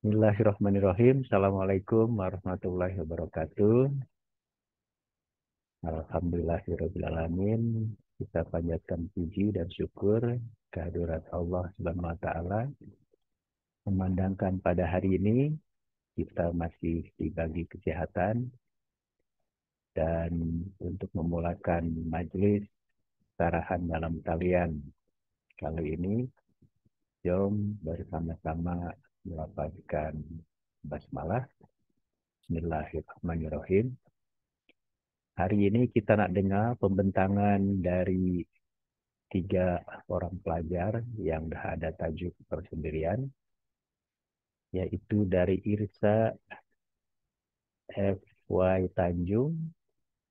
Bismillahirrahmanirrahim. Assalamualaikum warahmatullahi wabarakatuh. Alhamdulillahirrahmanirrahim. Kita panjatkan puji dan syukur kehadirat Allah Subhanahu wa Ta'ala. Memandangkan pada hari ini kita masih dibagi kesehatan dan untuk memulakan majelis sarahan dalam talian kali ini, jom bersama-sama melafazkan basmalah. Bismillahirrahmanirrahim. Hari ini kita nak dengar pembentangan dari 3 orang pelajar yang dah ada tajuk persendirian, yaitu dari Irsa F.Y. Tanjung,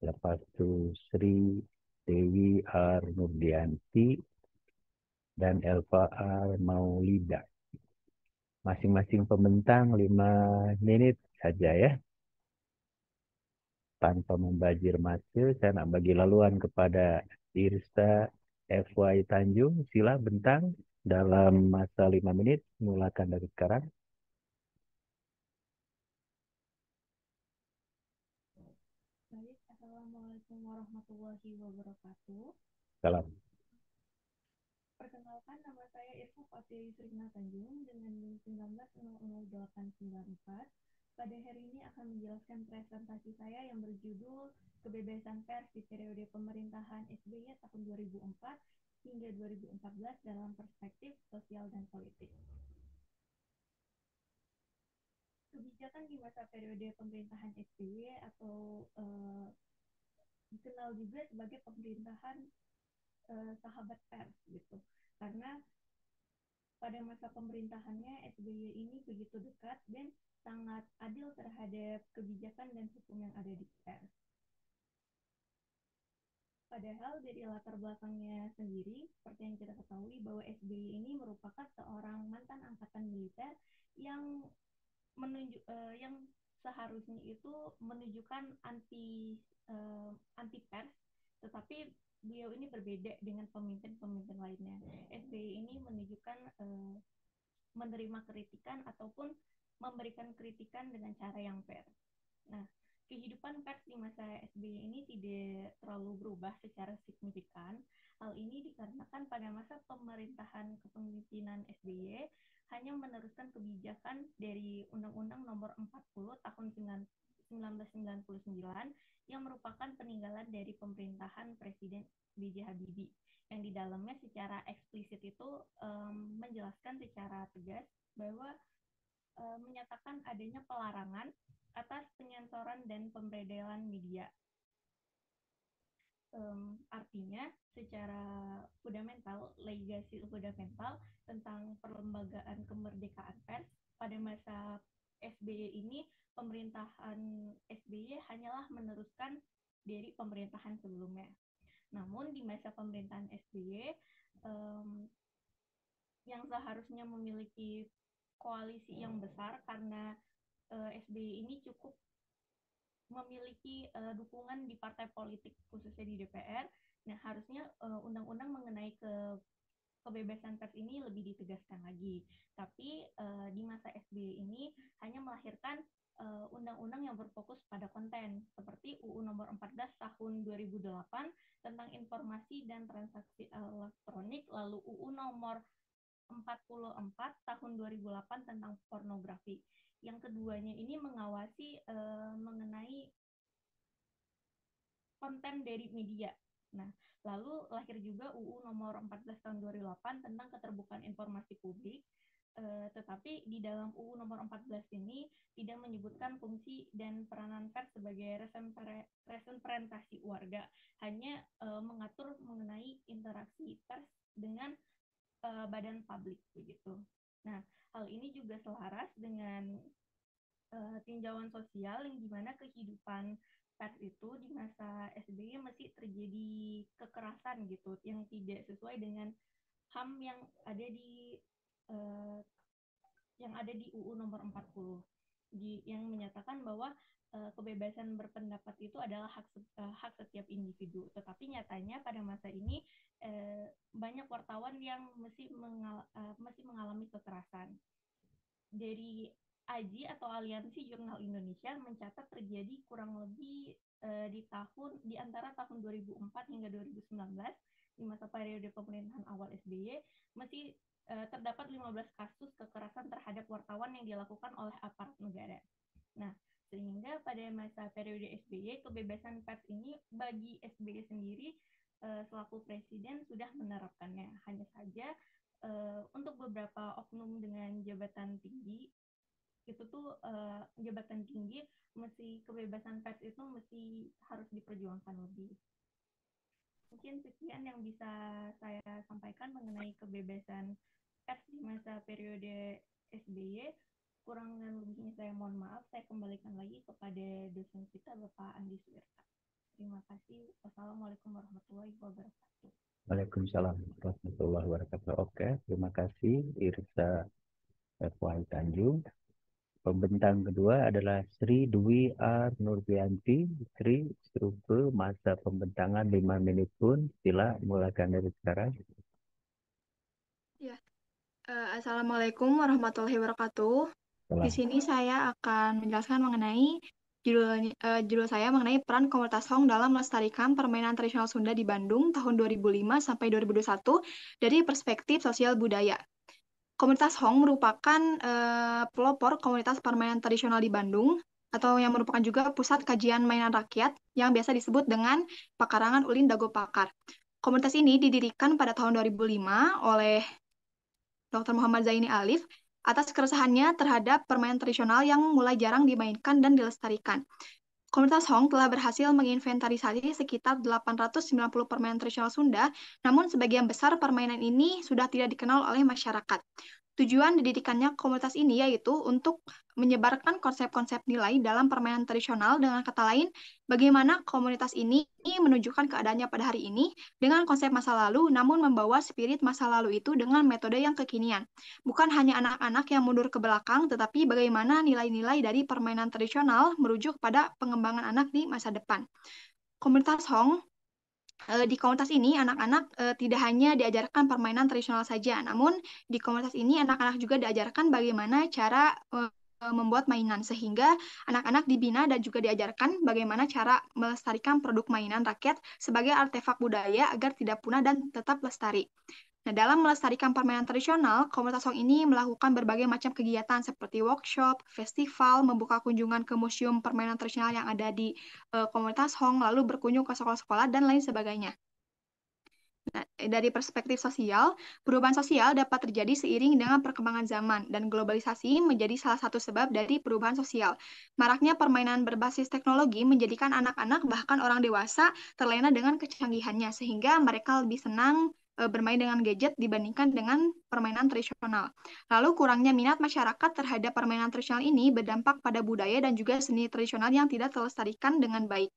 lepas tu Sri Dewi R. Nurdianti, dan Elva R. Maulida. Masing-masing pembentang 5 menit saja ya. Tanpa membazir masa, saya nak bagi laluan kepada Irsa F.Y. Tanjung. Sila bentang dalam masa 5 menit. Mulakan dari sekarang. Baik, Assalamualaikum warahmatullahi wabarakatuh. Salam. Perkenalkan, nama saya Irsa Fatih Srina Tanjung dengan NIM 19000894. Pada hari ini akan menjelaskan presentasi saya yang berjudul Kebebasan Pers di periode pemerintahan SBY tahun 2004 hingga 2014 dalam perspektif sosial dan politik. Kebijakan di masa periode pemerintahan SBY atau dikenal juga sebagai pemerintahan sahabat pers gitu, karena pada masa pemerintahannya SBY ini begitu dekat dan sangat adil terhadap kebijakan dan hukum yang ada di pers. Padahal dari latar belakangnya sendiri, seperti yang kita ketahui bahwa SBY ini merupakan seorang mantan angkatan militer yang yang seharusnya itu menunjukkan anti pers, tetapi beliau ini berbeda dengan pemimpin-pemimpin lainnya. SBY ini menunjukkan menerima kritikan ataupun memberikan kritikan dengan cara yang fair. Nah, kehidupan pers di masa SBY ini tidak terlalu berubah secara signifikan. Hal ini dikarenakan pada masa pemerintahan kepemimpinan SBY hanya meneruskan kebijakan dari Undang-Undang Nomor 40 Tahun 1999 yang merupakan peninggalan dari pemerintahan Presiden B.J. Habibie, yang di dalamnya secara eksplisit itu menjelaskan secara tegas bahwa menyatakan adanya pelarangan atas penyensoran dan pemberedelan media. Artinya secara fundamental, legasi fundamental tentang perlembagaan kemerdekaan pers pada masa SBY ini, pemerintahan SBY hanyalah meneruskan dari pemerintahan sebelumnya. Namun di masa pemerintahan SBY yang seharusnya memiliki koalisi yang besar karena SBY ini cukup memiliki dukungan di partai politik khususnya di DPR. Nah, harusnya undang-undang mengenai kebebasan pers ini lebih ditegaskan lagi. Tapi di masa SBY ini hanya melahirkan undang-undang yang berfokus pada konten seperti UU Nomor 14 Tahun 2008 tentang informasi dan transaksi elektronik, lalu UU Nomor 44 Tahun 2008 tentang pornografi. Yang keduanya ini mengawasi mengenai konten dari media. Nah, lalu lahir juga UU Nomor 14 Tahun 2008 tentang keterbukaan informasi publik. Tetapi di dalam UU Nomor 14 ini tidak menyebutkan fungsi dan peranan pers sebagai representasi warga, hanya mengatur mengenai interaksi pers dengan badan publik begitu. Nah, hal ini juga selaras dengan tinjauan sosial yang dimana kehidupan pers itu di masa SBY masih terjadi kekerasan gitu yang tidak sesuai dengan HAM yang ada di UU Nomor 40 yang menyatakan bahwa kebebasan berpendapat itu adalah hak setiap individu. Tetapi nyatanya pada masa ini banyak wartawan yang masih mengalami kekerasan. Dari AJI atau Aliansi Jurnal Indonesia mencatat terjadi kurang lebih di antara tahun 2004 hingga 2019 di masa periode pemerintahan awal SBY masih terdapat 15 kasus kekerasan terhadap wartawan yang dilakukan oleh aparat negara. Nah, sehingga pada masa periode SBY kebebasan pers ini bagi SBY sendiri selaku presiden sudah menerapkannya. Hanya saja untuk beberapa oknum dengan jabatan tinggi itu tuh jabatan tinggi kebebasan pers itu harus diperjuangkan lebih. Mungkin sekian yang bisa saya sampaikan mengenai kebebasan pers di masa periode SBY. Kurang dan lebihnya saya mohon maaf. Saya kembalikan lagi kepada dosen kita Bapak Andi Suwirta. Terima kasih. Wassalamualaikum warahmatullahi wabarakatuh. Waalaikumsalam warahmatullahi wabarakatuh. Oke, terima kasih Irsa FY Tanjung. Pembentang kedua adalah Sri Dwi R. Nurbianti. Sri, struktur masa pembentangan 5 menit pun. Sila mulakan dari sekarang. Ya, Assalamualaikum warahmatullahi wabarakatuh. Di sini saya akan menjelaskan mengenai judul saya mengenai peran komunitas Hong dalam melestarikan permainan tradisional Sunda di Bandung tahun 2005 sampai 2021 dari perspektif sosial budaya. Komunitas Hong merupakan pelopor komunitas permainan tradisional di Bandung atau yang merupakan juga pusat kajian mainan rakyat yang biasa disebut dengan Pakarangan Ulin Dago Pakar. Komunitas ini didirikan pada tahun 2005 oleh Dr. Muhammad Zaini Alif atas keresahannya terhadap permainan tradisional yang mulai jarang dimainkan dan dilestarikan. Komunitas Hong telah berhasil menginventarisasi sekitar 890 permainan tradisional Sunda, namun sebagian besar permainan ini sudah tidak dikenal oleh masyarakat. Tujuan didirikannya komunitas ini yaitu untuk menyebarkan konsep-konsep nilai dalam permainan tradisional. Dengan kata lain, bagaimana komunitas ini menunjukkan keadaannya pada hari ini dengan konsep masa lalu, namun membawa spirit masa lalu itu dengan metode yang kekinian. Bukan hanya anak-anak yang mundur ke belakang, tetapi bagaimana nilai-nilai dari permainan tradisional merujuk pada pengembangan anak di masa depan. Komunitas Hong di komunitas ini anak-anak tidak hanya diajarkan permainan tradisional saja, namun di komunitas ini anak-anak juga diajarkan bagaimana cara membuat mainan, sehingga anak-anak dibina dan juga diajarkan bagaimana cara melestarikan produk mainan rakyat sebagai artefak budaya agar tidak punah dan tetap lestari. Nah, dalam melestarikan permainan tradisional, komunitas Hong ini melakukan berbagai macam kegiatan seperti workshop, festival, membuka kunjungan ke museum permainan tradisional yang ada di komunitas Hong, lalu berkunjung ke sekolah-sekolah, dan lain sebagainya. Nah, dari perspektif sosial, perubahan sosial dapat terjadi seiring dengan perkembangan zaman, dan globalisasi menjadi salah satu sebab dari perubahan sosial. Maraknya permainan berbasis teknologi menjadikan anak-anak bahkan orang dewasa terlena dengan kecanggihannya, sehingga mereka lebih senang bermain dengan gadget dibandingkan dengan permainan tradisional. Lalu kurangnya minat masyarakat terhadap permainan tradisional ini berdampak pada budaya dan juga seni tradisional yang tidak terlestarikan dengan baik.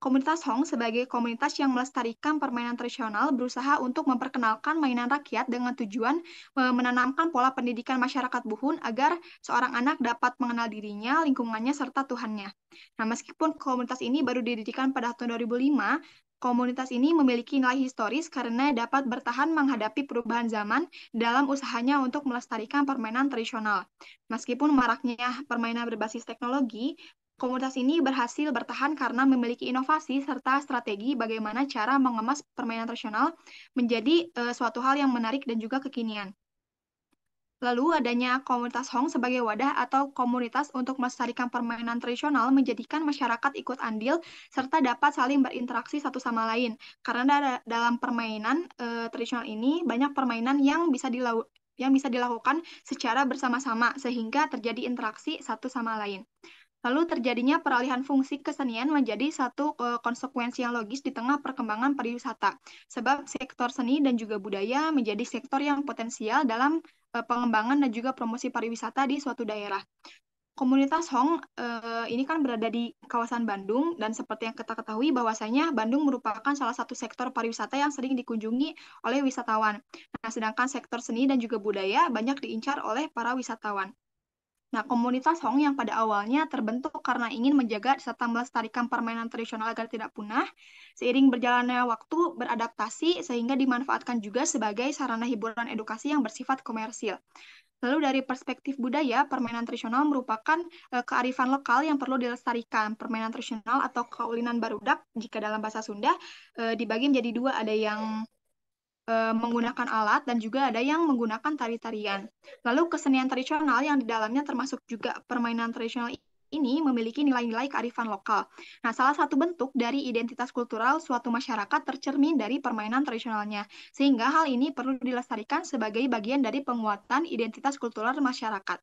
Komunitas Hong sebagai komunitas yang melestarikan permainan tradisional berusaha untuk memperkenalkan mainan rakyat dengan tujuan menanamkan pola pendidikan masyarakat Buhun agar seorang anak dapat mengenal dirinya, lingkungannya, serta Tuhannya. Nah, meskipun komunitas ini baru didirikan pada tahun 2005, komunitas ini memiliki nilai historis karena dapat bertahan menghadapi perubahan zaman dalam usahanya untuk melestarikan permainan tradisional. Meskipun maraknya permainan berbasis teknologi, komunitas ini berhasil bertahan karena memiliki inovasi serta strategi bagaimana cara mengemas permainan tradisional menjadi suatu hal yang menarik dan juga kekinian. Lalu adanya komunitas Hong sebagai wadah atau komunitas untuk melestarikan permainan tradisional menjadikan masyarakat ikut andil serta dapat saling berinteraksi satu sama lain. Karena dalam permainan tradisional ini banyak permainan yang bisa dilakukan secara bersama-sama sehingga terjadi interaksi satu sama lain. Lalu terjadinya peralihan fungsi kesenian menjadi satu konsekuensi yang logis di tengah perkembangan pariwisata. Sebab sektor seni dan juga budaya menjadi sektor yang potensial dalam pengembangan dan juga promosi pariwisata di suatu daerah. Komunitas Hong ini kan berada di kawasan Bandung, dan seperti yang kita ketahui bahwasanya Bandung merupakan salah satu sektor pariwisata yang sering dikunjungi oleh wisatawan. Nah, sedangkan sektor seni dan juga budaya banyak diincar oleh para wisatawan. Nah, komunitas Hong yang pada awalnya terbentuk karena ingin menjaga serta melestarikan permainan tradisional agar tidak punah, seiring berjalannya waktu beradaptasi sehingga dimanfaatkan juga sebagai sarana hiburan edukasi yang bersifat komersil. Lalu dari perspektif budaya, permainan tradisional merupakan kearifan lokal yang perlu dilestarikan. Permainan tradisional atau kaulinan barudak, jika dalam bahasa Sunda, dibagi menjadi dua, ada yang menggunakan alat dan juga ada yang menggunakan tari-tarian. Lalu kesenian tradisional yang di dalamnya termasuk juga permainan tradisional ini memiliki nilai-nilai kearifan lokal. Nah, salah satu bentuk dari identitas kultural suatu masyarakat tercermin dari permainan tradisionalnya, sehingga hal ini perlu dilestarikan sebagai bagian dari penguatan identitas kultural masyarakat.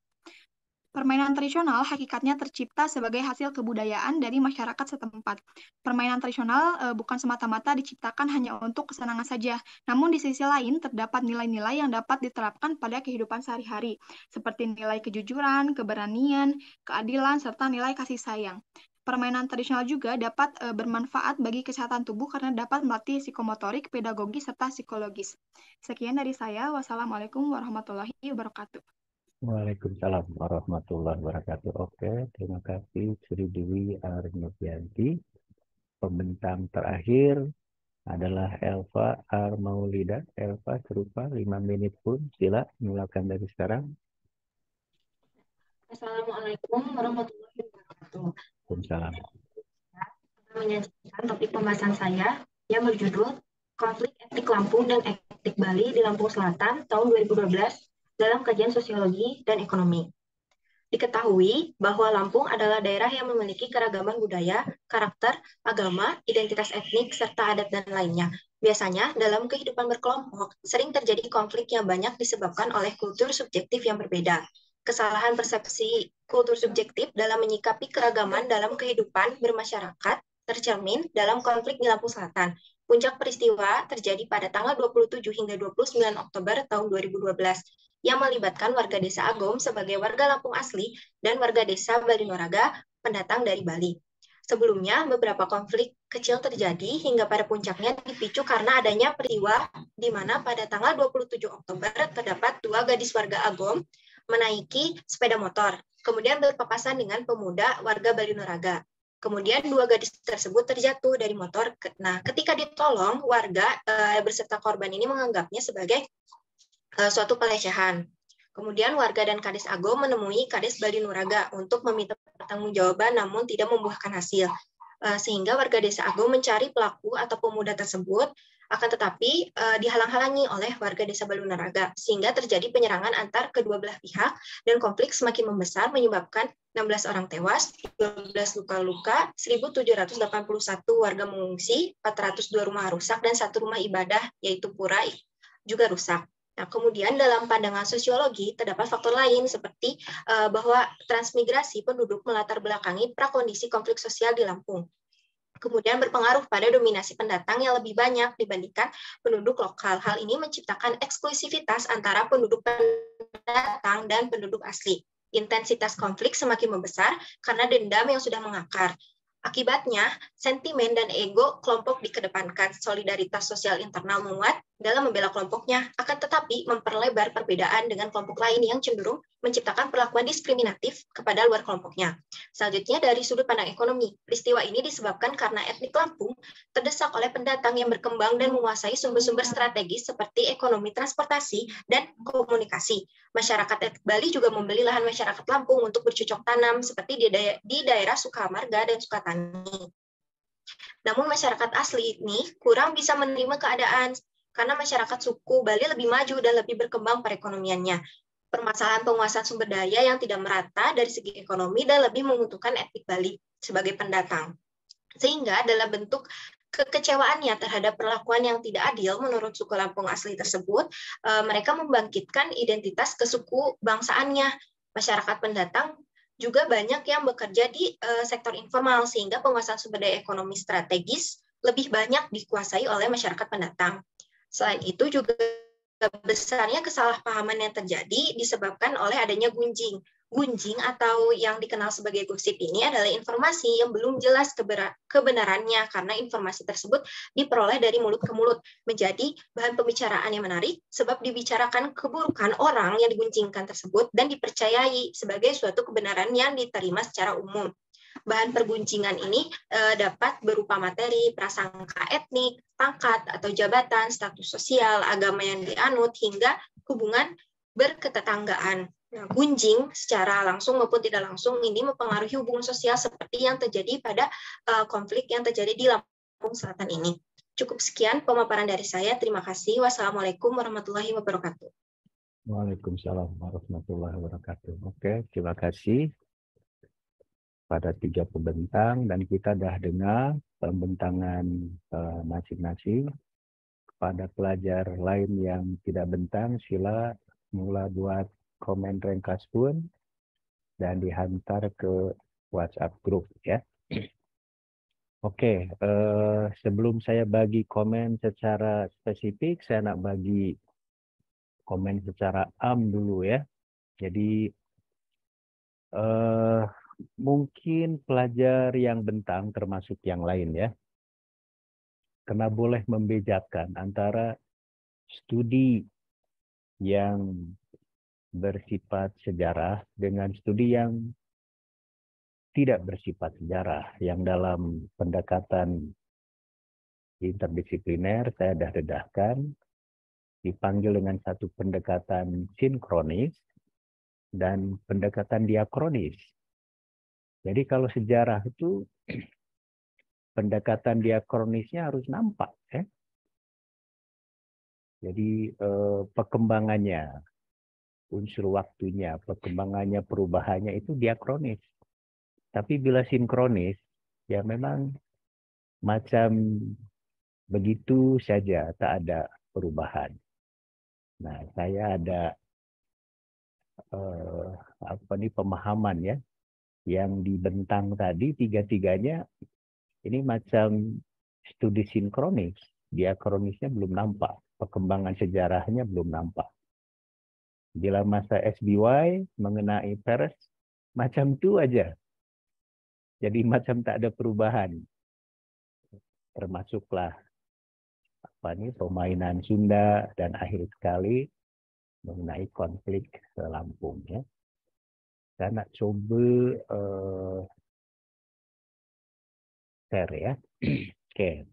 Permainan tradisional hakikatnya tercipta sebagai hasil kebudayaan dari masyarakat setempat. Permainan tradisional bukan semata-mata diciptakan hanya untuk kesenangan saja, namun di sisi lain terdapat nilai-nilai yang dapat diterapkan pada kehidupan sehari-hari, seperti nilai kejujuran, keberanian, keadilan, serta nilai kasih sayang. Permainan tradisional juga dapat bermanfaat bagi kesehatan tubuh karena dapat melatih psikomotorik, pedagogis, serta psikologis. Sekian dari saya. Wassalamualaikum warahmatullahi wabarakatuh. Waalaikumsalam warahmatullahi wabarakatuh. Oke, terima kasih Sri Dewi Arnovianti. Pembentang terakhir adalah Elva Armaulida. Elva serupa 5 menit pun. Sila mulakan dari sekarang. Assalamualaikum warahmatullahi wabarakatuh. Waalaikumsalam. Saya menyajikan topik pembahasan saya yang berjudul Konflik Etnik Lampung dan Etnik Bali di Lampung Selatan tahun 2012 dalam kajian sosiologi dan ekonomi. Diketahui bahwa Lampung adalah daerah yang memiliki keragaman budaya, karakter, agama, identitas etnik, serta adat dan lainnya. Biasanya, dalam kehidupan berkelompok, sering terjadi konflik yang banyak disebabkan oleh kultur subjektif yang berbeda. Kesalahan persepsi kultur subjektif dalam menyikapi keragaman dalam kehidupan bermasyarakat tercermin dalam konflik di Lampung Selatan. Puncak peristiwa terjadi pada tanggal 27 hingga 29 Oktober tahun 2012 yang melibatkan warga desa Agom sebagai warga Lampung asli dan warga desa Balinoraga pendatang dari Bali. Sebelumnya, beberapa konflik kecil terjadi hingga pada puncaknya dipicu karena adanya peristiwa di mana pada tanggal 27 Oktober terdapat dua gadis warga Agom menaiki sepeda motor, kemudian berpapasan dengan pemuda warga Balinoraga. Kemudian dua gadis tersebut terjatuh dari motor. Nah, ketika ditolong, warga beserta korban ini menganggapnya sebagai suatu pelecehan. Kemudian warga dan Kades Agom menemui Kades Balinoraga untuk meminta pertanggungjawaban namun tidak membuahkan hasil. Sehingga warga desa Agom mencari pelaku atau pemuda tersebut, akan tetapi dihalang-halangi oleh warga desa Balinoraga, sehingga terjadi penyerangan antar kedua belah pihak dan konflik semakin membesar menyebabkan 16 orang tewas, 12 luka-luka, 1.781 warga mengungsi, 402 rumah rusak, dan 1 rumah ibadah, yaitu pura, juga rusak. Nah, kemudian dalam pandangan sosiologi terdapat faktor lain seperti bahwa transmigrasi penduduk melatar belakangi prakondisi konflik sosial di Lampung. Kemudian berpengaruh pada dominasi pendatang yang lebih banyak dibandingkan penduduk lokal. Hal ini menciptakan eksklusivitas antara penduduk pendatang dan penduduk asli. Intensitas konflik semakin membesar karena dendam yang sudah mengakar. Akibatnya, sentimen dan ego kelompok dikedepankan, solidaritas sosial internal menguat dalam membela kelompoknya, akan tetapi memperlebar perbedaan dengan kelompok lain yang cenderung menciptakan perlakuan diskriminatif kepada luar kelompoknya. Selanjutnya, dari sudut pandang ekonomi, peristiwa ini disebabkan karena etnik Lampung terdesak oleh pendatang yang berkembang dan menguasai sumber-sumber strategis seperti ekonomi transportasi dan komunikasi. Masyarakat etnik Bali juga membeli lahan masyarakat Lampung untuk bercocok tanam seperti di daerah Sukamarga dan Sukatani. Namun masyarakat asli ini kurang bisa menerima keadaan karena masyarakat suku Bali lebih maju dan lebih berkembang perekonomiannya. Permasalahan penguasaan sumber daya yang tidak merata dari segi ekonomi dan lebih menguntungkan etnik Bali sebagai pendatang. Sehingga dalam bentuk kekecewaannya terhadap perlakuan yang tidak adil menurut suku Lampung asli tersebut, mereka membangkitkan identitas kesuku bangsaannya. Masyarakat pendatang juga banyak yang bekerja di sektor informal, sehingga penguasaan sumber daya ekonomi strategis lebih banyak dikuasai oleh masyarakat pendatang. Selain itu juga besarnya kesalahpahaman yang terjadi disebabkan oleh adanya gunjing. Gunjing atau yang dikenal sebagai gosip ini adalah informasi yang belum jelas kebenarannya karena informasi tersebut diperoleh dari mulut ke mulut, menjadi bahan pembicaraan yang menarik sebab dibicarakan keburukan orang yang digunjingkan tersebut dan dipercayai sebagai suatu kebenaran yang diterima secara umum. Bahan pergunjingan ini dapat berupa materi, prasangka etnik, pangkat atau jabatan, status sosial, agama yang dianut, hingga hubungan berketetanggaan. Nah, gunjing secara langsung maupun tidak langsung ini mempengaruhi hubungan sosial seperti yang terjadi pada konflik yang terjadi di Lampung Selatan ini. Cukup sekian pemaparan dari saya. Terima kasih. Wassalamualaikum warahmatullahi wabarakatuh. Waalaikumsalam warahmatullahi wabarakatuh. Oke, terima kasih pada 3 pembentang, dan kita dah dengar pembentangan masing-masing. Pada pelajar lain yang tidak bentang, sila mula buat komen ringkas pun dan dihantar ke WhatsApp group ya. Oke, sebelum saya bagi komen secara spesifik, saya nak bagi komen secara am dulu ya. Jadi mungkin pelajar yang bentang termasuk yang lain ya, kena boleh membedakan antara studi yang bersifat sejarah dengan studi yang tidak bersifat sejarah, yang dalam pendekatan interdisipliner saya dah dedahkan dipanggil dengan satu pendekatan sinkronis dan pendekatan diakronis. Jadi kalau sejarah itu pendekatan diakronisnya harus nampak ya. Jadi perkembangannya, unsur waktunya, perkembangannya, perubahannya itu diakronis. Tapi bila sinkronis, ya memang macam begitu saja, tak ada perubahan. Nah, saya ada pemahaman ya, yang dibentang tadi tiga-tiganya ini macam studi sinkronis, diakronisnya belum nampak, perkembangan sejarahnya belum nampak. Bila masa SBY mengenai pers, macam itu aja. Jadi macam tak ada perubahan. Termasuklah permainan Sunda dan akhir sekali mengenai konflik Lampung ya. Saya nak coba share ya. Oke.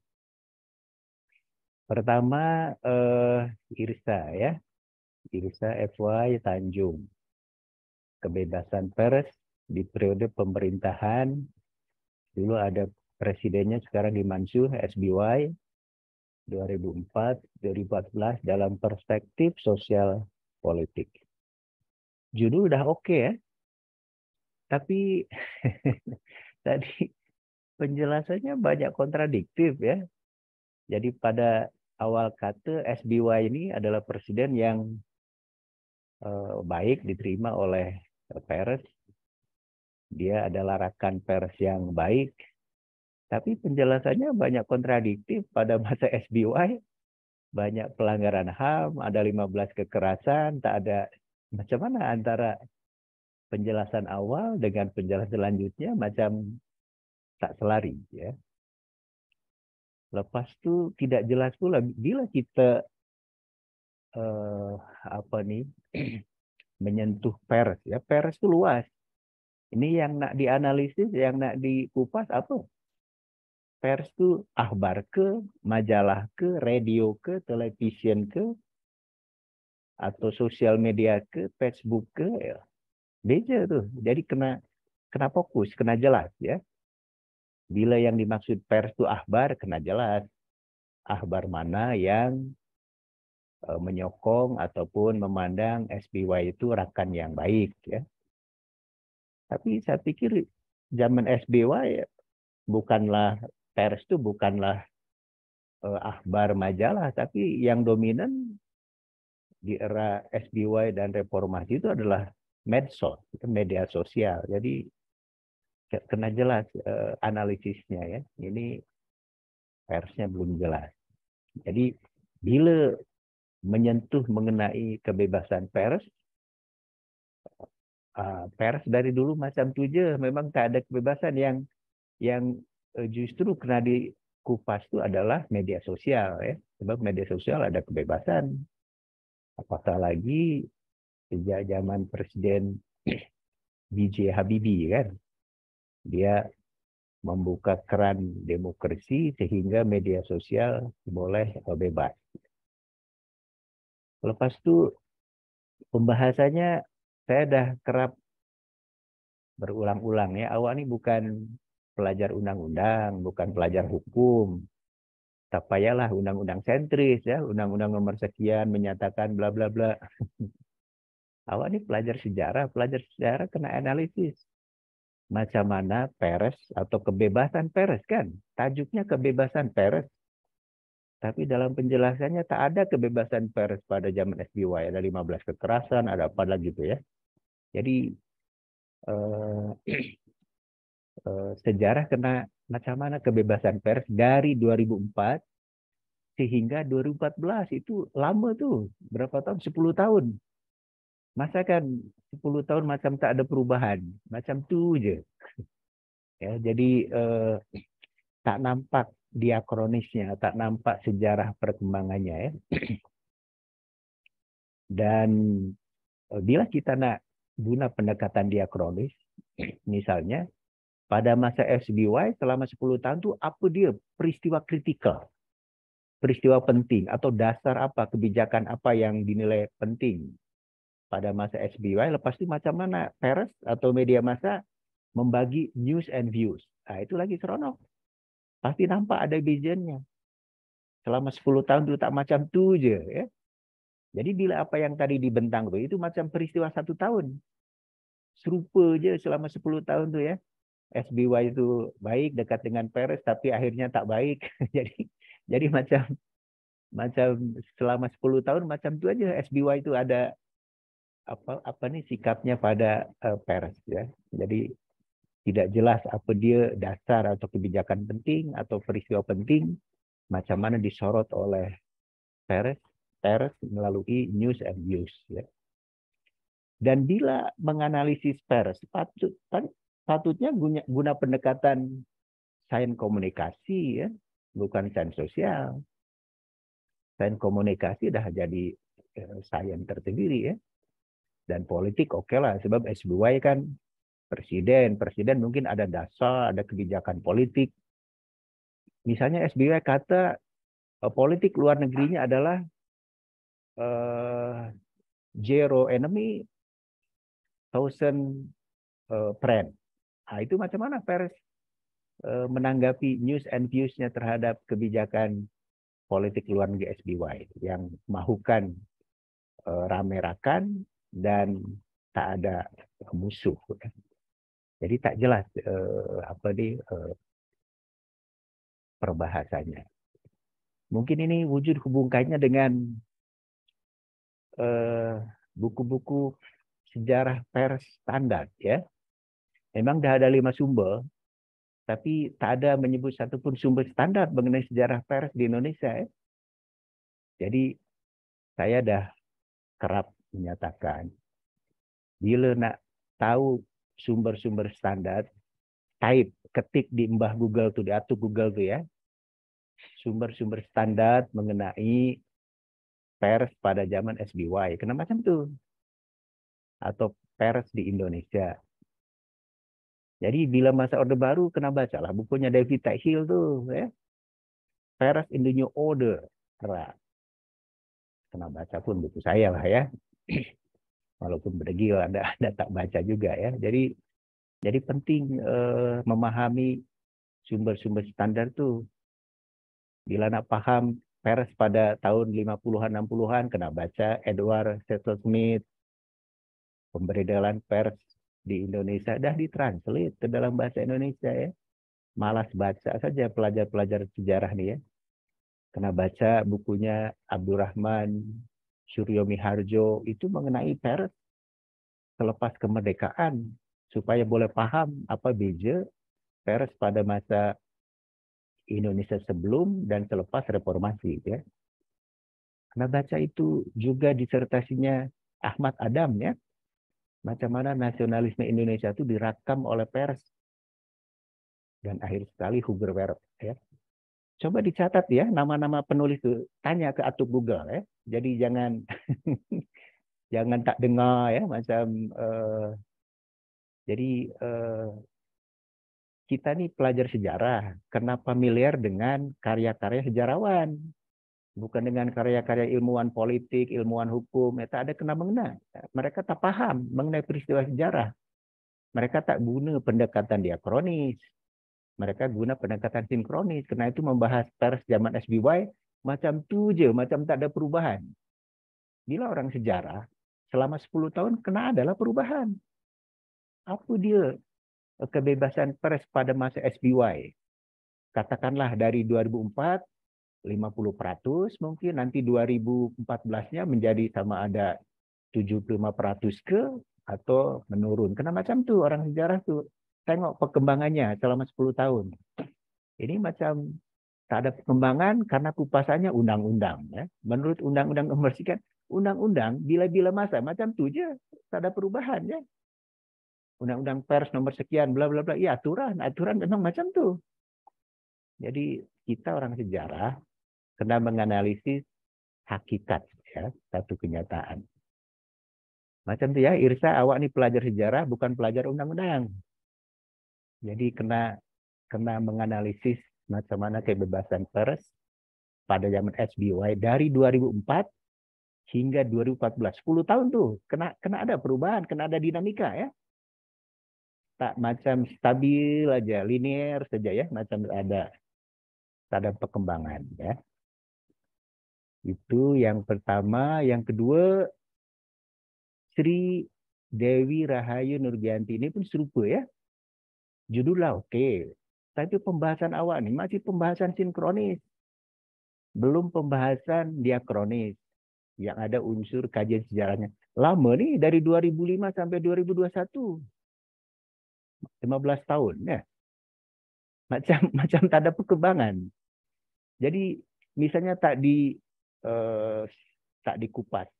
Pertama Irsa ya. Irsa FY Tanjung. Kebebasan pers di periode pemerintahan dulu ada presidennya, sekarang di Mansur SBY 2004-2014 dalam perspektif sosial politik. Judul udah oke ya. Tapi tadi penjelasannya banyak kontradiktif ya. Jadi pada awal kata SBY ini adalah presiden yang baik diterima oleh pers. Dia adalah rakan pers yang baik. Tapi penjelasannya banyak kontradiktif. Pada masa SBY banyak pelanggaran HAM, ada 15 kekerasan, tak ada macam mana antara penjelasan awal dengan penjelasan selanjutnya macam tak selari ya. Lepas itu tidak jelas pula bila kita menyentuh pers ya. Pers itu luas. Ini yang nak dianalisis, yang nak dikupas apa? Pers itu akhbar ke, majalah ke, radio ke, televisi ke, atau sosial media ke, Facebook ke, ya. Beza tuh. Jadi kena fokus, kena jelas ya. Bila yang dimaksud pers itu akhbar, kena jelas. Akhbar mana yang menyokong ataupun memandang SBY itu rakan yang baik ya. Tapi saya pikir zaman SBY bukanlah pers itu bukanlah akhbar majalah, tapi yang dominan di era SBY dan reformasi itu adalah medsos, media sosial. Jadi kena jelas analisisnya ya. Ini persnya belum jelas. Jadi bila menyentuh mengenai kebebasan pers, pers dari dulu macam tu je, memang tak ada kebebasan. Yang justru kena dikupas itu adalah media sosial ya. Sebab media sosial ada kebebasan. Apatah lagi sejak zaman Presiden B.J. Habibie kan, dia membuka keran demokrasi sehingga media sosial boleh bebas. Lepas itu Pembahasannya saya dah kerap berulang-ulang ya. Awak ini bukan pelajar undang-undang, bukan pelajar hukum. Tak payahlah undang-undang sentris ya, undang-undang nomor sekian menyatakan bla bla bla. Awak ini pelajar sejarah kena analisis. Macam mana pers atau kebebasan pers kan? Tajuknya kebebasan pers. Tapi dalam penjelasannya tak ada kebebasan pers pada zaman SBY. Ada 15 kekerasan, ada apa lagi gitu ya. Jadi eh, sejarah kena macam mana kebebasan pers dari 2004 sehingga 2014 itu lama tuh. Berapa tahun? 10 tahun. Masa kan 10 tahun macam tak ada perubahan. Macam tu je. Ya, jadi tak nampak diakronisnya, tak nampak sejarah perkembangannya ya. Dan bila kita nak guna pendekatan diakronis, misalnya pada masa SBY selama 10 tahun itu apa dia peristiwa kritikal, peristiwa penting atau dasar apa, kebijakan apa yang dinilai penting pada masa SBY, lepas itu macam mana pers atau media massa membagi news and views. Nah, itu lagi seronok. Pasti nampak ada visionnya. Selama 10 tahun itu tak macam tu je ya. Jadi bila apa yang tadi dibentang itu macam peristiwa 1 tahun. Serupa je selama 10 tahun tu ya. SBY itu baik dekat dengan pers tapi akhirnya tak baik. jadi macam selama 10 tahun macam tu aja SBY itu ada apa nih sikapnya pada pers ya. Jadi tidak jelas apa dia dasar atau kebijakan penting atau peristiwa penting macam mana disorot oleh pers melalui news and views ya. Dan bila menganalisis pers patutnya guna pendekatan sains komunikasi ya, bukan sains sosial. Sains komunikasi dah jadi sains tersendiri ya. Dan politik oke lah sebab SBY kan presiden mungkin ada dasar, ada kebijakan politik. Misalnya SBY kata politik luar negerinya adalah zero enemy, thousand friend. Nah, itu macam mana pers menanggapi news and views-nya terhadap kebijakan politik luar negeri SBY yang mahukan ramerakan dan tak ada musuh. Jadi tak jelas perbahasanya. Mungkin ini wujud hubungannya dengan buku-buku sejarah pers standar ya. Memang dah ada 5 sumber, tapi tak ada menyebut satupun sumber standar mengenai sejarah pers di Indonesia ya. Jadi saya dah kerap menyatakan bila nak tahu sumber-sumber standar, ketik di mbah Google tuh, di atuk Google tuh ya. Sumber-sumber standar mengenai pers pada zaman SBY. Kena macam tuh. Atau pers di Indonesia. Jadi bila masa Orde Baru kena bacalah bukunya David Hill tuh ya. Pers in the New Order. Kena baca pun buku saya lah ya. Walaupun berdegil Anda tak baca juga ya. Jadi penting memahami sumber-sumber standar tuh. Bila nak paham pers pada tahun 50-an 60-an kena baca Edward Cecil Smith. Pemberedaran pers di Indonesia dah ditranslate ke dalam bahasa Indonesia ya. Malas baca saja pelajar-pelajar sejarah nih ya. Kena baca bukunya Abdurrahman Suryo Miharjo itu mengenai pers selepas kemerdekaan supaya boleh paham apa beza pers pada masa Indonesia sebelum dan selepas reformasi ya. Kena baca itu juga disertasinya Ahmad Adam ya. Macam mana nasionalisme Indonesia itu dirakam oleh pers. Dan akhir sekali Hugerwerf ya. Coba dicatat ya nama-nama penulis itu, tanya ke atuk Google ya. Jadi jangan jangan tak dengar ya macam kita nih pelajar sejarah, kena familiar dengan karya-karya sejarawan. bukan dengan karya-karya ilmuwan politik, ilmuwan hukum, tak ada kena mengena. Mereka tak paham mengenai peristiwa sejarah. Mereka tak guna pendekatan diakronis. Mereka guna pendekatan sinkronis. Karena itu membahas pers zaman SBY macam tu je, macam tak ada perubahan. Bila orang sejarah selama 10 tahun kena adalah perubahan. Apa dia kebebasan pers pada masa SBY? Katakanlah dari 2004 50% mungkin, nanti 2014-nya menjadi sama ada 75% ke atau menurun. Karena macam tu orang sejarah tu tengok perkembangannya selama 10 tahun. Ini macam tak ada perkembangan karena kupasannya undang-undang. Ya. Menurut Undang-Undang Nomor Sekian, undang-undang bila-bila masa macam tu je, tak ada perubahan ya. Undang-Undang Pers Nomor Sekian, bla bla bla. Ya aturan memang macam tu. Jadi kita orang sejarah kena menganalisis hakikat ya, satu kenyataan. Macam tu ya, Irsa, awak ni pelajar sejarah bukan pelajar undang-undang. Jadi kena menganalisis macam mana kebebasan pers pada zaman SBY dari 2004 hingga 2014. 10 tahun tuh kena ada perubahan, kena ada dinamika ya. Tak macam stabil aja, linear saja ya, macam ada perkembangan ya. Itu yang pertama. Yang kedua, Sri Dewi Rahayu Nurbianti ini pun serupa ya. Judulnya oke. Tapi pembahasan awak nih masih pembahasan sinkronis. Belum pembahasan diakronis. Yang ada unsur kajian sejarahnya. Lama nih, dari 2005 sampai 2021. 15 tahun ya. Macam tak ada perkembangan. Jadi misalnya tak dikupas.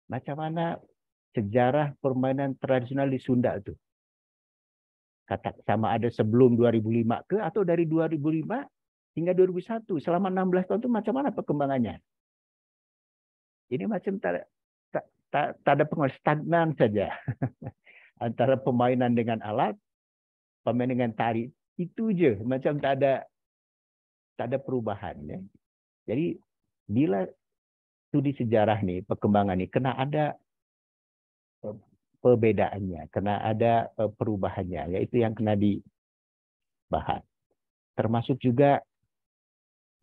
Macam mana sejarah permainan tradisional di Sunda itu? Kata sama ada sebelum 2005 ke atau dari 2005 hingga 2001. Selama 16 tahun itu macam mana perkembangannya? Ini macam tak ada pengaruh, stagnan saja. Antara permainan dengan alat, permainan dengan tari, itu je. Macam tak ada perubahan. Ya. Jadi bila studi sejarah nih, perkembangan nih, kena ada perbedaannya, kena ada perubahannya, yaitu yang kena dibahas. Termasuk juga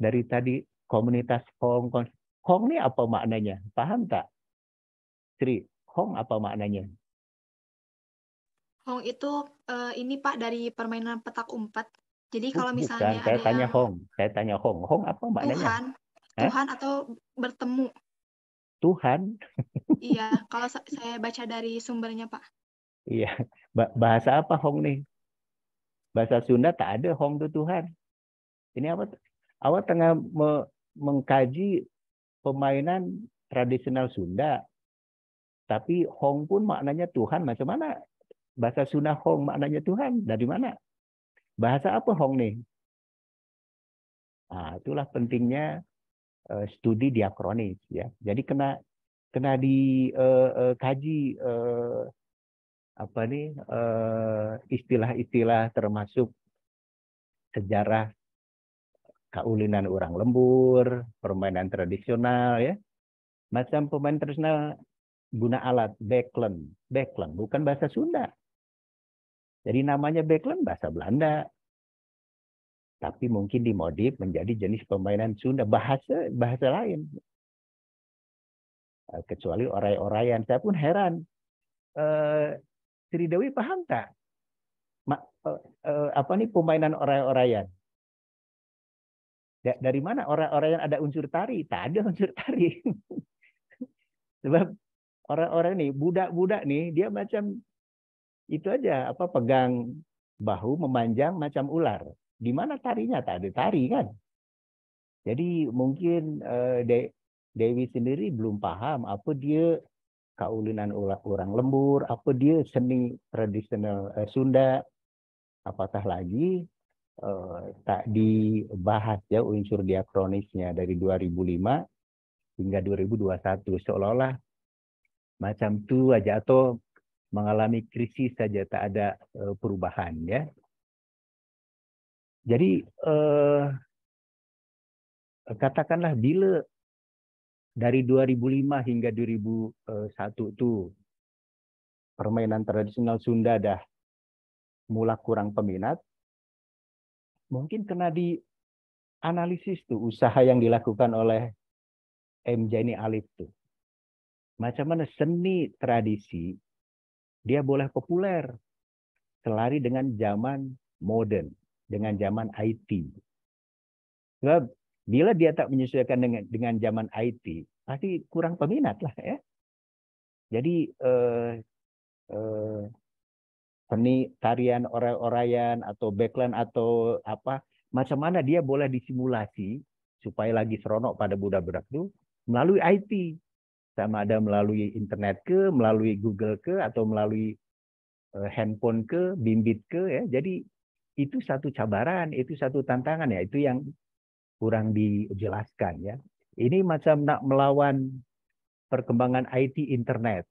dari tadi komunitas Hong. Hong ini apa maknanya? Paham tak? Sri, Hong apa maknanya? Hong itu ini Pak dari permainan petak umpet. Jadi kalau misalnya Bukan, saya ada tanya yang Hong. Saya tanya Hong. Hong apa maknanya? Tuhan atau bertemu. Tuhan? Iya, kalau saya baca dari sumbernya Pak. Iya. Bahasa apa Hong nih? Bahasa Sunda tak ada Hong itu Tuhan. Ini apa? Awak tengah mengkaji permainan tradisional Sunda. Tapi Hong pun maknanya Tuhan. Macam mana? Bahasa Sunda Hong maknanya Tuhan. Dari mana? Bahasa apa Hong nih? Nah, itulah pentingnya studi diakronis. Ya. Jadi kena dikaji apa nih istilah-istilah termasuk sejarah kaulinan orang lembur, permainan tradisional ya. Macam pemain tradisional guna alat backlen, bukan bahasa Sunda. Jadi namanya backlen bahasa Belanda. Tapi mungkin dimodif menjadi jenis permainan Sunda, bahasa lain. Kecuali orai-oraian. Saya pun heran. Sri Dewi paham tak? Apa nih permainan orai-oraian? Dari mana orang-orang yang ada unsur tari? Tak ada unsur tari. Sebab orang-orang nih, budak-budak nih, dia macam itu aja, apa pegang bahu memanjang macam ular. Di mana tarinya? Tak ada tari kan? Jadi mungkin Dewi sendiri belum paham apa dia kaulinan orang lembur, apa dia seni tradisional Sunda, apatah lagi tak dibahas ya unsur diakronisnya dari 2005 hingga 2021, seolah-olah macam tu aja atau mengalami krisis saja, tak ada perubahan ya. Jadi katakanlah bila dari 2005 hingga 2001 tuh permainan tradisional Sunda dah mulai kurang peminat, mungkin kena dianalisis tuh usaha yang dilakukan oleh M. Jaini Alif tuh. Macam mana seni tradisi dia boleh populer selari dengan zaman modern, dengan zaman IT. Sebab bila dia tak menyesuaikan dengan zaman IT, pasti kurang peminat lah ya. Jadi seni tarian orai-oraian atau backline atau apa, macam mana dia boleh disimulasi supaya lagi seronok pada budak-budak itu melalui IT. Sama ada melalui internet ke, melalui Google ke, atau melalui handphone ke, bimbit ke ya. Jadi itu satu cabaran, itu satu tantangan ya. Itu yang kurang dijelaskan ya. Ini macam nak melawan perkembangan IT internet,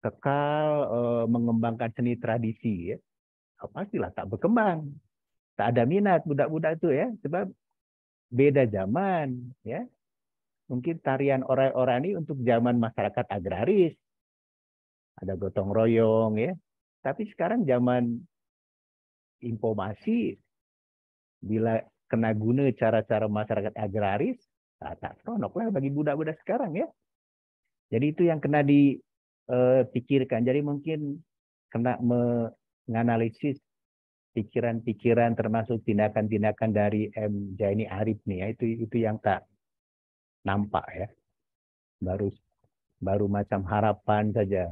kekal mengembangkan seni tradisi ya. Pastilah tak berkembang, tak ada minat budak-budak itu ya, sebab beda zaman ya. Mungkin tarian orai-orai ini untuk zaman masyarakat agraris, ada gotong royong ya. Tapi sekarang zaman informasi, bila kena guna cara-cara masyarakat agraris, tak seronok lah bagi budak-budak sekarang ya. Jadi itu yang kena dipikirkan. Jadi mungkin kena menganalisis pikiran-pikiran termasuk tindakan-tindakan dari M. Jaini Arif nih ya. Itu yang tak nampak ya. Baru macam harapan saja.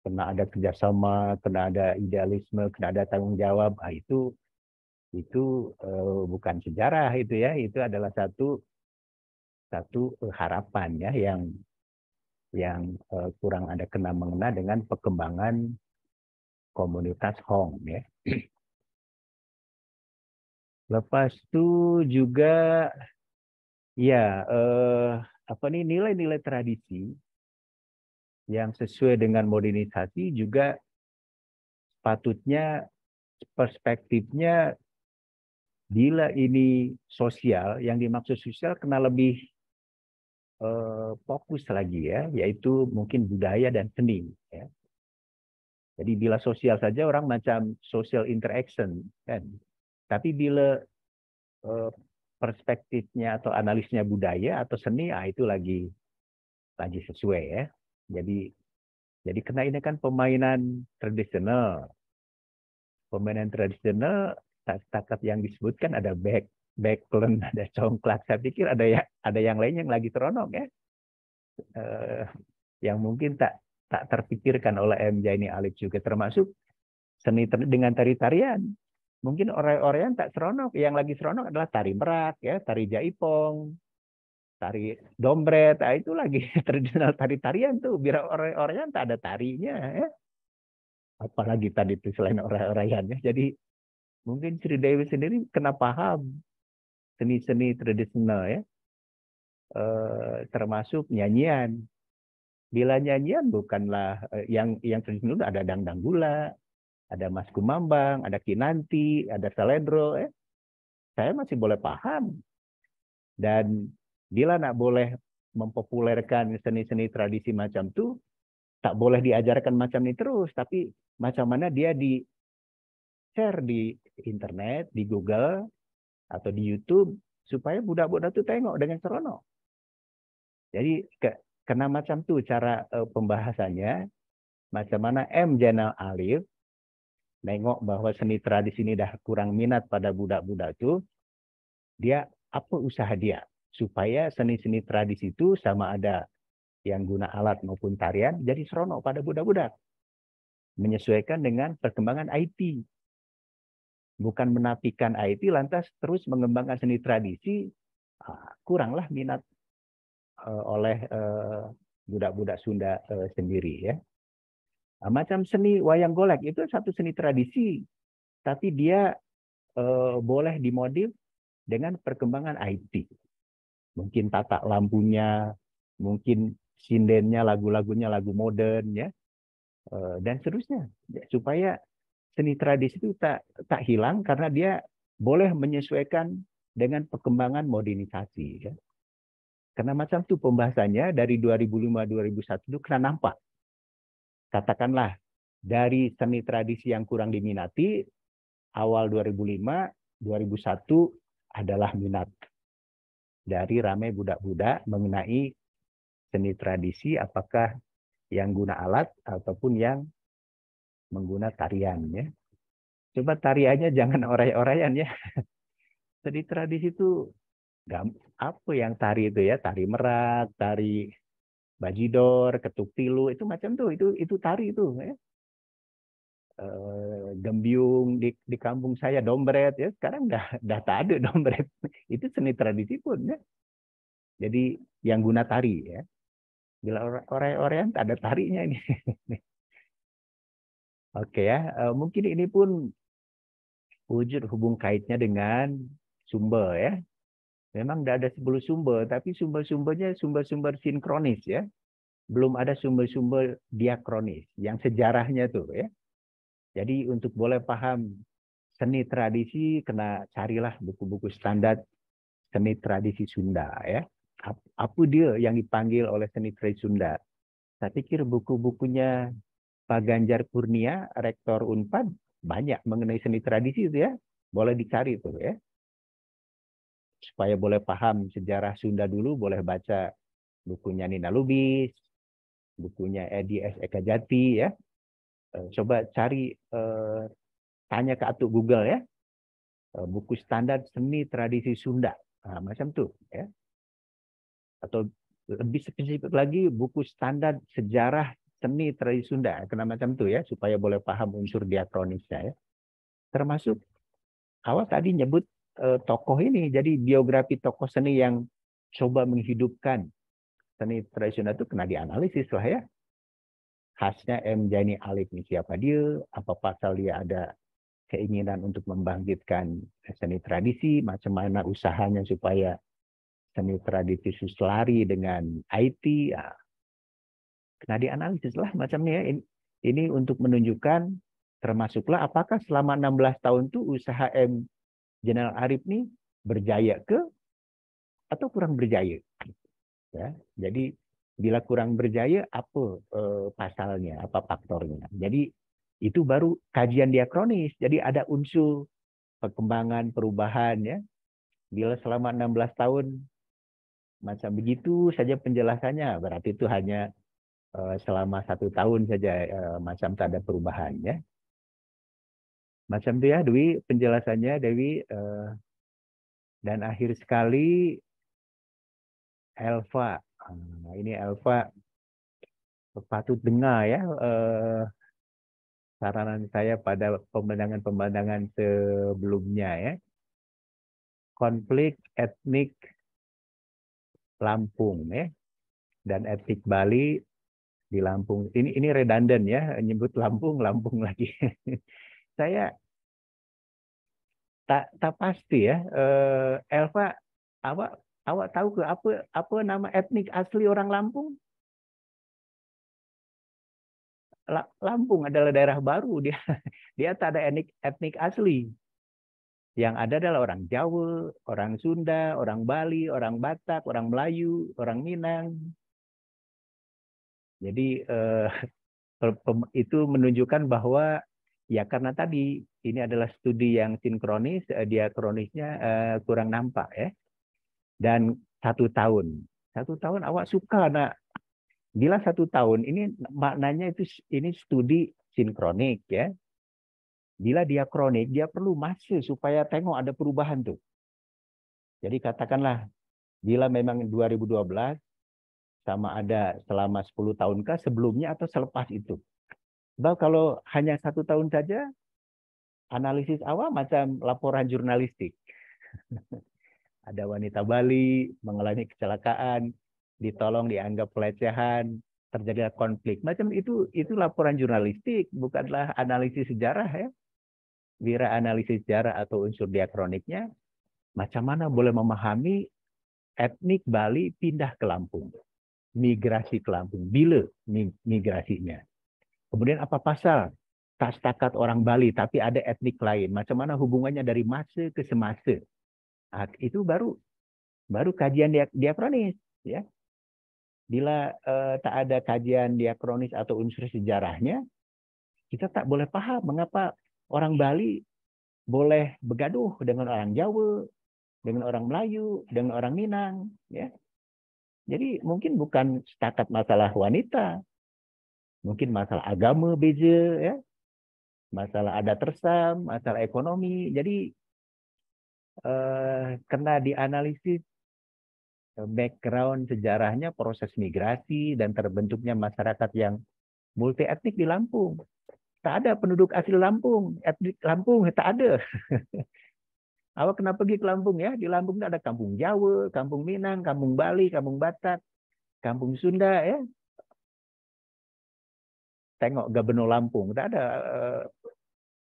Kena ada kerjasama, kena ada idealisme, kena ada tanggung jawab. Itu bukan sejarah itu ya. Itu adalah satu harapan ya yang kurang ada kena mengena dengan perkembangan komunitas Hong ya. Lepas itu juga ya nilai-nilai tradisi yang sesuai dengan modernisasi juga patutnya perspektifnya bila ini sosial, yang dimaksud sosial kena lebih fokus lagi ya, yaitu mungkin budaya dan seni ya. Jadi bila sosial saja orang macam social interaction kan. Tapi bila perspektifnya atau analisnya budaya atau seni, itu lagi sesuai ya. Jadi kena ini kan permainan tradisional. Permainan tradisional setakat yang disebutkan ada backline, ada congklak. Saya pikir ada yang lain yang lagi seronok ya. Yang mungkin tak terpikirkan oleh M. Jaini Alif juga, termasuk seni dengan tari-tarian. Mungkin orang-orang tak seronok, yang lagi seronok adalah tari merak ya, tari jaipong, tari dombret, itu lagi tradisional tari-tarian tuh, biar orang-orang tak ada tarinya ya. Apalagi tadi itu selain orang-orang ya. Jadi mungkin Sri Dewi sendiri kena paham seni-seni tradisional ya, termasuk nyanyian. Bila nyanyian bukanlah yang tradisional, ada dangdang gula, ada Mas Kumambang, ada Kinanti, ada Salendro. Saya masih boleh paham. Dan bila nak boleh mempopulerkan seni-seni tradisi macam itu, tak boleh diajarkan macam ini terus. Tapi macam mana dia di-share di internet, di Google, atau di YouTube, supaya budak-budak itu tengok dengan seronok. Jadi kena macam tu cara pembahasannya. Macam mana M. Jaini Alif nengok bahwa seni tradisi ini dah kurang minat pada budak-budak itu, dia apa usaha dia supaya seni-seni tradisi itu sama ada yang guna alat maupun tarian jadi seronok pada budak-budak, menyesuaikan dengan perkembangan IT. Bukan menafikan IT lantas terus mengembangkan seni tradisi, kuranglah minat oleh budak-budak Sunda sendiri ya. Macam seni wayang golek itu satu seni tradisi, tapi dia boleh dimodif dengan perkembangan IT. Mungkin tata lampunya, mungkin sindennya, lagu-lagunya lagu modern ya, dan seterusnya, supaya seni tradisi itu tak hilang karena dia boleh menyesuaikan dengan perkembangan modernisasi. Ya. Karena macam itu pembahasannya dari 2005-2001 itu kena nampak. Katakanlah dari seni tradisi yang kurang diminati, awal 2005-2001 adalah minat dari ramai budak-budak mengenai seni tradisi, apakah yang guna alat ataupun yang mengguna tarian. Ya. Coba tariannya jangan oray-orayan ya. Seni tradisi itu apa yang tari itu ya, tari merak, tari bajidor, ketuk tilu, itu macam tuh, itu tari itu ya. Gembyung di kampung saya dombret ya, sekarang dah tak ada dombret. Itu seni tradisi pun ya. Jadi yang guna tari ya. Bila orang-orang tak ada tarinya ini. Oke ya, mungkin ini pun wujud hubung kaitnya dengan sumber ya. Memang tidak ada 10 sumber, tapi sumber-sumbernya sumber-sumber sinkronis ya. Belum ada sumber-sumber diakronis, yang sejarahnya tuh ya. Jadi untuk boleh paham seni tradisi, kena carilah buku-buku standar seni tradisi Sunda ya. Apa dia yang dipanggil oleh seni tradisi Sunda? Saya pikir buku-bukunya Pak Ganjar Kurnia, Rektor Unpad, banyak mengenai seni tradisi itu ya. Boleh dicari tuh ya. Supaya boleh paham sejarah Sunda dulu, boleh baca bukunya Nina Lubis, bukunya Edi S. Ekajati ya. Coba cari, tanya ke Atuk Google ya. Buku standar seni tradisi Sunda. Nah, macam tuh ya. Atau lebih spesifik lagi buku standar sejarah seni tradisi Sunda. Kena macam tuh ya, supaya boleh paham unsur diakronisnya ya. Termasuk awal tadi nyebut tokoh ini, jadi biografi tokoh seni yang coba menghidupkan seni tradisional itu kena dianalisis lah ya. Khasnya M. Jaini Alif ini siapa dia, apa pasal dia ada keinginan untuk membangkitkan seni tradisi, macam mana usahanya supaya seni tradisi selari dengan IT, ya. Kena dianalisis lah macamnya ya. Ini untuk menunjukkan termasuklah apakah selama 16 tahun itu usaha M. Jenderal Arif ini berjaya atau kurang berjaya. Ya, jadi bila kurang berjaya apa pasalnya, apa faktornya. Jadi itu baru kajian diakronis. Jadi ada unsur perkembangan, perubahan ya. Bila selama 16 tahun macam begitu saja penjelasannya, berarti itu hanya selama 1 tahun saja macam tak ada perubahan ya. Macam itu ya Dewi penjelasannya Dewi. Dan akhir sekali Elva. Nah, ini Elva patut dengar ya saranan saya pada pemandangan-pemandangan sebelumnya ya. Konflik etnik Lampung ya dan etnik Bali di Lampung. Ini redundant ya, nyebut Lampung lagi. Saya tak pasti ya. Elva, awak tahu ke apa nama etnik asli orang Lampung? Lampung adalah daerah baru, dia tak ada etnik asli. Yang ada adalah orang Jawa, orang Sunda, orang Bali, orang Batak, orang Melayu, orang Minang. Jadi itu menunjukkan bahwa ya karena tadi ini adalah studi yang sinkronis, diakronisnya kurang nampak ya. Dan 1 tahun awak suka nak. Bila 1 tahun ini maknanya ini studi sinkronik ya. Bila diakronik dia perlu masa supaya tengok ada perubahan tuh. Jadi katakanlah bila memang 2012 sama ada selama 10 tahunkah sebelumnya atau selepas itu. Sebab kalau hanya 1 tahun saja analisis awal macam laporan jurnalistik. Ada wanita Bali mengalami kecelakaan, ditolong dianggap pelecehan, terjadi konflik. Macam itu laporan jurnalistik, bukanlah analisis sejarah ya. Bila analisis sejarah atau unsur diakroniknya, macam mana boleh memahami etnik Bali pindah ke Lampung, migrasi ke Lampung, bila migrasinya. Kemudian apa pasal? Tak setakat orang Bali, tapi ada etnik lain. Macam mana hubungannya dari masa ke semasa. Itu baru kajian diakronis, ya. Bila tak ada kajian diakronis atau unsur sejarahnya, kita tak boleh paham mengapa orang Bali boleh bergaduh dengan orang Jawa, dengan orang Melayu, dengan orang Minang, ya. Jadi mungkin bukan setakat masalah wanita, mungkin masalah agama beza, ya, masalah adat resam, masalah ekonomi. Jadi kena dianalisis background sejarahnya, proses migrasi dan terbentuknya masyarakat yang multi etnik di Lampung. Tak ada penduduk asli Lampung, etnik Lampung tak ada. Awak kena pergi ke Lampung, ya. Di Lampung ada kampung Jawa, kampung Minang, kampung Bali, kampung Batak, kampung Sunda, ya. Tengok Gubernur Lampung, tak ada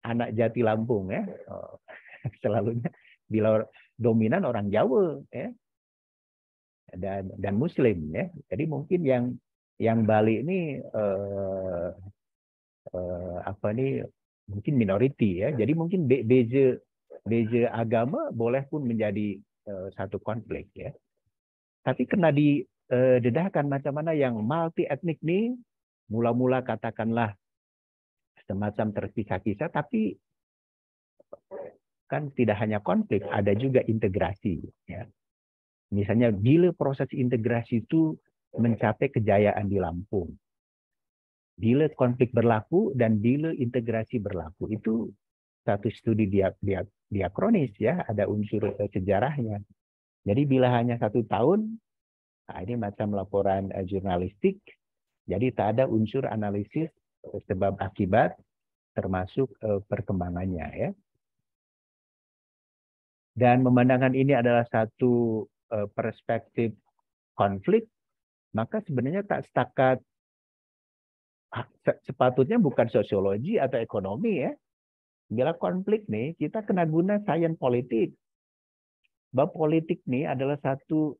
anak jati Lampung, ya. Selalunya bila dominan orang Jawa, ya. Dan Muslim, ya. Jadi mungkin yang Bali ini mungkin minority, ya. Jadi mungkin beza agama boleh pun menjadi satu konflik, ya. Tapi kena didedahkan macam mana yang multi etnik nih mula-mula katakanlah semacam terpisah-pisah, tapi kan tidak hanya konflik, ada juga integrasi, ya. Misalnya bila proses integrasi itu mencapai kejayaan di Lampung, bila konflik berlaku dan bila integrasi berlaku, itu satu studi diakronis, ya, ada unsur sejarahnya. Jadi bila hanya 1 tahun, nah ini macam laporan jurnalistik, jadi tak ada unsur analisis sebab akibat termasuk perkembangannya, ya. Dan memandangkan ini adalah satu perspektif konflik, maka sebenarnya tak setakat sepatutnya bukan sosiologi atau ekonomi, ya. Bila konflik nih, kita kena guna sains politik. Bahwa politik nih adalah satu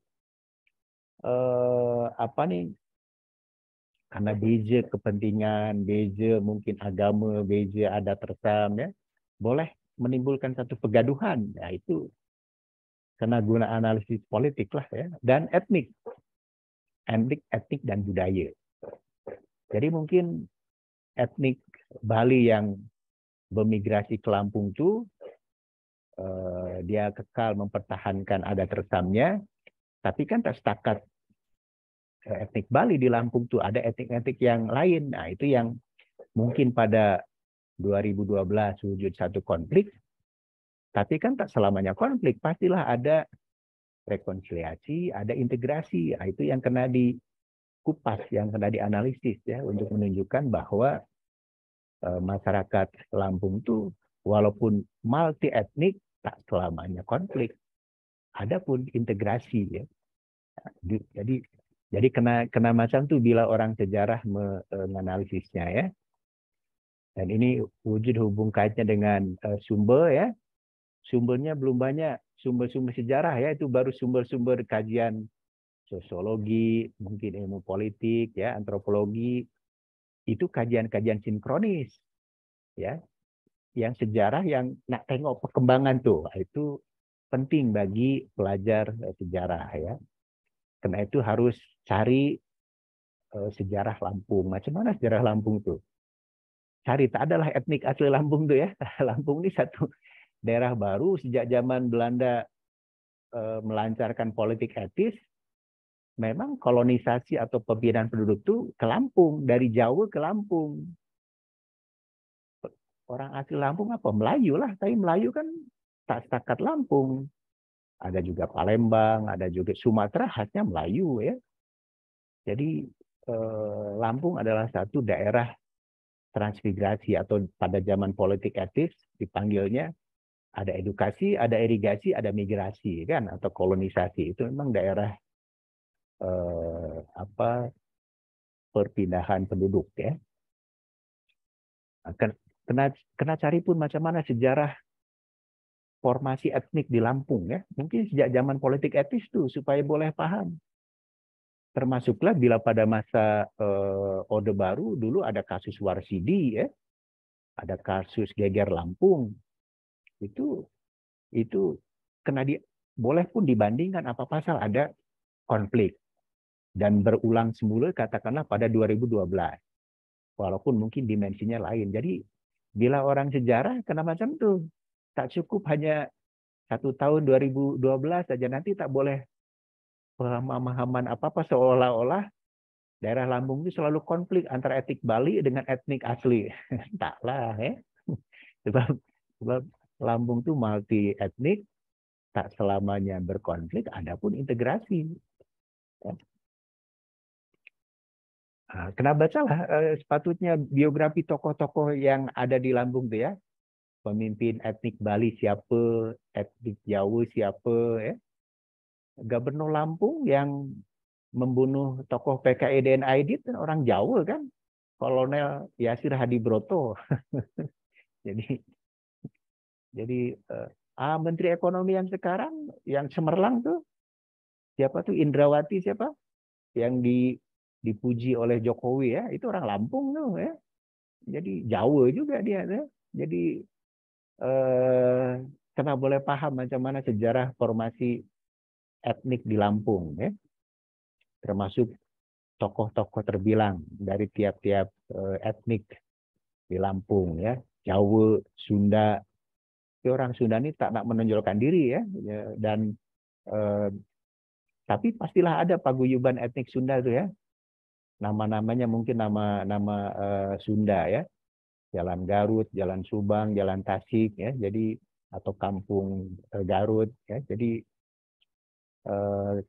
karena beza kepentingan, beza mungkin agama, beza adat resam, ya, boleh menimbulkan satu pegaduhan. Ya, itu kena guna analisis politik lah, ya. Dan etnik dan budaya. Jadi mungkin etnik Bali yang bermigrasi ke Lampung itu dia kekal mempertahankan adat resamnya, tapi kan tak setakat etnik Bali di Lampung tuh, ada etnik-etnik yang lain. Nah, itu yang mungkin pada 2012 wujud satu konflik, tapi kan tak selamanya konflik, pastilah ada rekonsiliasi, ada integrasi. Nah, itu yang kena dikupas, yang kena dianalisis, ya, untuk menunjukkan bahwa masyarakat Lampung itu walaupun multi etnik tak selamanya konflik, ada pun integrasi, ya. Jadi kena macam tuh bila orang sejarah menganalisisnya, ya. Dan ini wujud hubung kaitnya dengan sumber, ya. Sumbernya belum banyak, sumber-sumber sejarah, ya, itu baru sumber-sumber kajian sosiologi, mungkin ilmu politik, ya, antropologi. Itu kajian-kajian sinkronis, ya. Yang sejarah yang nak tengok perkembangan tuh, itu penting bagi pelajar sejarah, ya. Karena itu harus cari sejarah Lampung. Macam mana sejarah Lampung tuh? Cari, tak adalah etnik asli Lampung tuh, ya. Lampung ini satu daerah baru sejak zaman Belanda melancarkan politik etis. Memang kolonisasi atau pembinaan penduduk itu ke Lampung, dari Jawa ke Lampung. Orang asli Lampung apa? Melayu lah, tapi Melayu kan tak setakat Lampung. Ada juga Palembang, ada juga Sumatera, khasnya Melayu, ya. Jadi Lampung adalah satu daerah transmigrasi, atau pada zaman politik etis dipanggilnya ada edukasi, ada irigasi, ada migrasi, kan, atau kolonisasi. Itu memang daerah perpindahan penduduk, ya. Kena cari pun macam mana sejarah formasi etnik di Lampung, ya. Mungkin sejak zaman politik etis tuh supaya boleh paham. Termasuklah bila pada masa Orde Baru dulu ada kasus Warsidi, ya. Ada kasus Geger Lampung. Itu kena boleh pun dibandingkan apa pasal ada konflik dan berulang semula katakanlah pada 2012. Walaupun mungkin dimensinya lain. Jadi bila orang sejarah kena macam tuh, tak cukup hanya 1 tahun 2012 saja, nanti tak boleh pemahaman apa-apa seolah-olah daerah Lampung itu selalu konflik antara etnik Bali dengan etnik asli. Taklah ya. Sebab Lampung itu multi etnik, tak selamanya berkonflik, ada pun integrasi. Nah, kena bacalah sepatutnya biografi tokoh-tokoh yang ada di Lampung tuh ya. Pemimpin etnik Bali siapa, etnik Jawa siapa, ya. Gubernur Lampung yang membunuh tokoh PKI dan Aidit orang Jawa kan, Kolonel Yasir Hadibroto. jadi Menteri Ekonomi yang sekarang yang cemerlang tuh siapa tuh, Indrawati siapa yang dipuji oleh Jokowi ya, itu orang Lampung tuh ya. Jadi Jawa juga dia tuh. Jadi kena boleh paham macam mana sejarah formasi etnik di Lampung ya. Termasuk tokoh-tokoh terbilang dari tiap-tiap etnik di Lampung ya. Jawa, Sunda. Tapi orang Sunda ini tak nak menonjolkan diri ya. Dan tapi pastilah ada paguyuban etnik Sunda itu ya. Nama-namanya mungkin nama Sunda ya. Jalan Garut, Jalan Subang, Jalan Tasik ya. Jadi atau Kampung Garut ya. Jadi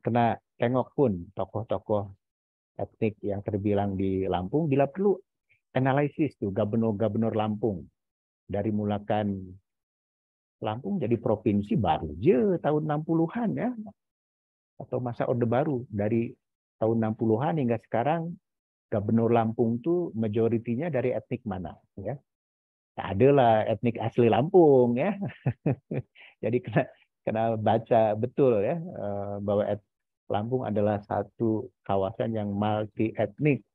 kena tengok pun tokoh-tokoh etnik yang terbilang di Lampung, bila perlu analisis tuh gubernur-gubernur Lampung dari mulakan Lampung jadi provinsi baru je tahun 60-an ya, atau masa Orde Baru dari tahun 60-an hingga sekarang. Gubernur Lampung tuh majoritinya dari etnik mana ya? Tak adalah etnik asli Lampung ya. Jadi kena baca betul ya bahwa Lampung adalah satu kawasan yang multi etnik,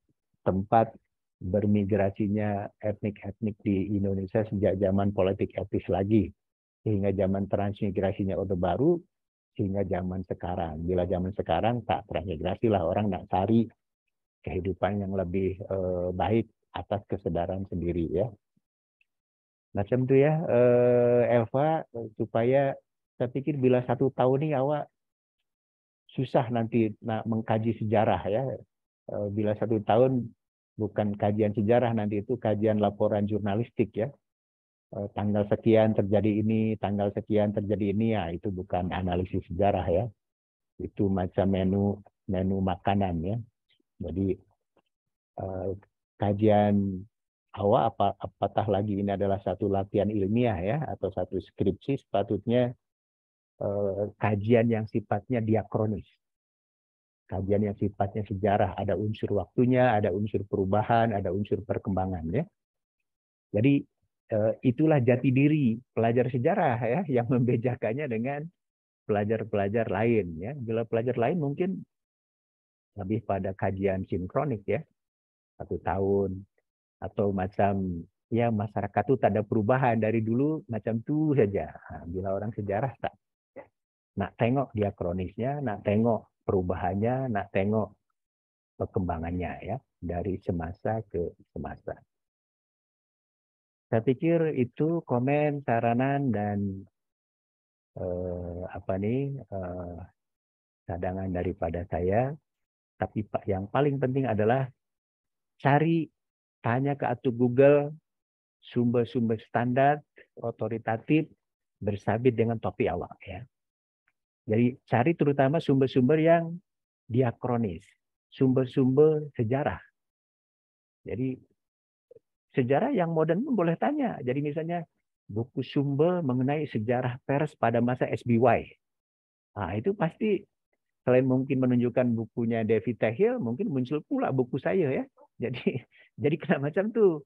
tempat bermigrasinya etnik-etnik di Indonesia sejak zaman politik etnis lagi, sehingga zaman transmigrasinya Orde Baru, sehingga zaman sekarang. Bila zaman sekarang tak transmigrasi lah, orang nak cari kehidupan yang lebih baik atas kesadaran sendiri ya. Macam tu ya, Elva, supaya saya pikir bila 1 tahun ini awak susah nanti nak mengkaji sejarah ya. Bila 1 tahun bukan kajian sejarah, nanti itu kajian laporan jurnalistik ya. Tanggal sekian terjadi ini, tanggal sekian terjadi ini, ya itu bukan analisis sejarah ya. Itu macam menu makanan ya. Jadi kajian awak apatah lagi ini adalah satu latihan ilmiah ya, atau satu skripsi, sepatutnya kajian yang sifatnya diakronis. Kajian yang sifatnya sejarah, ada unsur waktunya, ada unsur perubahan, ada unsur perkembangan ya. Jadi itulah jati diri pelajar sejarah ya, yang membedakannya dengan pelajar-pelajar lain ya. Bila pelajar lain mungkin lebih pada kajian sinkronik ya, 1 tahun, atau macam ya masyarakat itu tak ada perubahan dari dulu macam tu saja. Nah, bila orang sejarah tak nak tengok diakronisnya, nak tengok perubahannya, nak tengok perkembangannya ya, dari semasa ke semasa. Saya pikir itu komen, saranan dan cadangan daripada saya. Tapi yang paling penting adalah tanya ke atau Google sumber-sumber standar otoritatif bersabit dengan topik awak ya. Jadi cari terutama sumber-sumber yang diakronis, sumber-sumber sejarah. Jadi sejarah yang modern pun boleh tanya. Jadi misalnya buku sumber mengenai sejarah pers pada masa SBY. Nah, itu pasti selain mungkin menunjukkan bukunya David Tehil, mungkin muncul pula buku saya ya. Jadi kena macam tuh.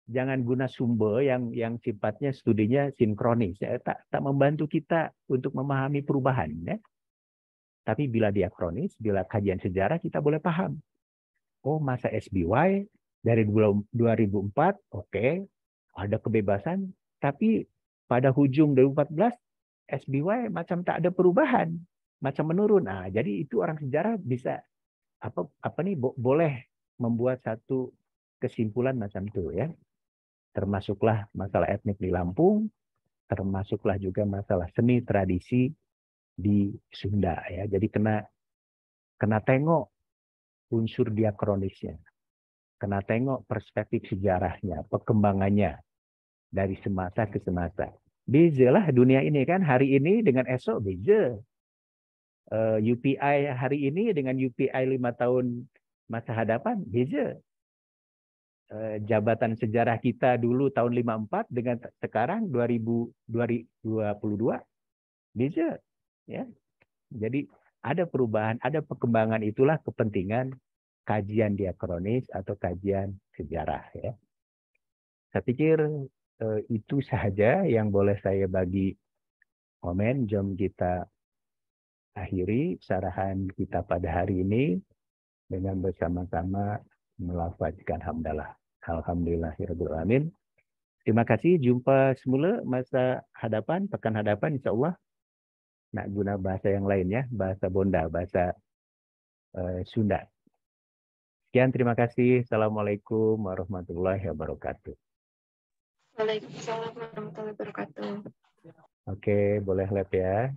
Jangan guna sumber yang sifatnya studinya sinkronis, ya, tak membantu kita untuk memahami perubahan ya. Tapi bila diakronis, bila kajian sejarah, kita boleh paham. Oh, masa SBY dari 2004, oke, ada kebebasan, tapi pada hujung 2014 SBY macam tak ada perubahan, macam menurun. Nah, jadi itu orang sejarah bisa boleh membuat satu kesimpulan macam itu ya. Termasuklah masalah etnik di Lampung, termasuklah juga masalah seni tradisi di Sunda ya. Jadi kena tengok unsur diakronisnya, kena tengok perspektif sejarahnya, perkembangannya dari semasa ke semasa. Beza lah dunia ini kan, hari ini dengan esok beza. UPI hari ini dengan UPI 5 tahun masa hadapan beza. Jabatan sejarah kita dulu tahun 54 dengan sekarang 2022 beza ya. Jadi ada perubahan, ada perkembangan, itulah kepentingan kajian diakronis atau kajian sejarah ya. Saya pikir itu saja yang boleh saya bagi komen. Jom kita akhiri sarahan kita pada hari ini dengan bersama-sama melafazkan hamdalah. Alhamdulillahirabbil alamin. Terima kasih. Jumpa semula masa hadapan, pekan hadapan insya Allah. Nak guna bahasa yang lain ya, bahasa Bonda, bahasa Sunda. Sekian, terima kasih. Assalamualaikum warahmatullahi wabarakatuh. Waalaikumsalam warahmatullahi wabarakatuh. Oke, boleh lab ya.